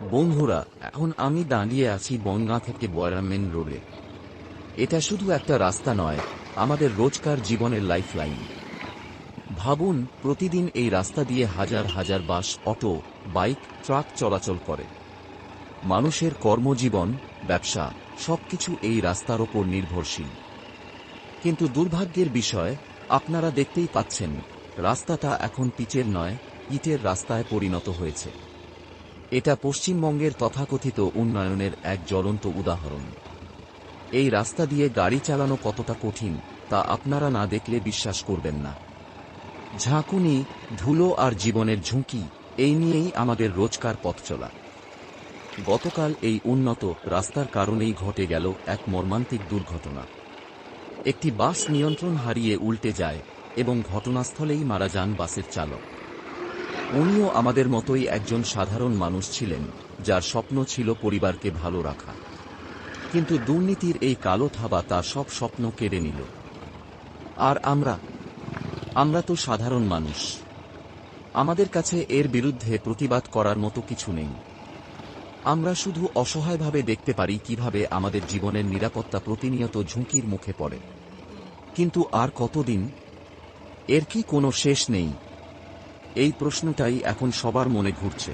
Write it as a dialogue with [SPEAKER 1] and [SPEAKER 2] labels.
[SPEAKER 1] বন্ধুরা, এখন আমি দাঁড়িয়ে আছি বনগাঁ থেকে বয়রা মেন রোডে। এটা শুধু একটা রাস্তা নয়, আমাদের রোজকার জীবনের লাইফলাইন। ভাবুন, প্রতিদিন এই রাস্তা দিয়ে হাজার হাজার বাস, অটো, বাইক, ট্রাক চলাচল করে। মানুষের কর্মজীবন, ব্যবসা, সবকিছু এই রাস্তার ওপর নির্ভরশীল। কিন্তু দুর্ভাগ্যের বিষয়, আপনারা দেখতেই পাচ্ছেন, রাস্তাটা এখন পিচের নয়, ইটের রাস্তায় পরিণত হয়েছে। এটা পশ্চিমবঙ্গের তথাকথিত উন্নয়নের এক জ্বলন্ত উদাহরণ। এই রাস্তা দিয়ে গাড়ি চালানো কতটা কঠিন, তা আপনারা না দেখলে বিশ্বাস করবেন না। ঝাঁকুনি, ধুলো আর জীবনের ঝুঁকি, এই নিয়েই আমাদের রোজকার পথ চলা। গতকাল এই উন্নত রাস্তার কারণেই ঘটে গেল এক মর্মান্তিক দুর্ঘটনা। একটি বাস নিয়ন্ত্রণ হারিয়ে উল্টে যায় এবং ঘটনাস্থলেই মারা যান বাসের চালক। উনিও আমাদের মতোই একজন সাধারণ মানুষ ছিলেন, যার স্বপ্ন ছিল পরিবারকে ভালো রাখা। কিন্তু দুর্নীতির এই কালো থাবা তার সব স্বপ্ন কেড়ে নিল। আর আমরা তো সাধারণ মানুষ। আমাদের কাছে এর বিরুদ্ধে প্রতিবাদ করার মতো কিছু নেই। আমরা শুধু অসহায়ভাবে দেখতে পারি কিভাবে আমাদের জীবনের নিরাপত্তা প্রতিনিয়ত ঝুঁকির মুখে পড়ে। কিন্তু আর কতদিন? এর কি কোনো শেষ নেই? এই প্রশ্নটাই এখন সবার মনে ঘুরছে।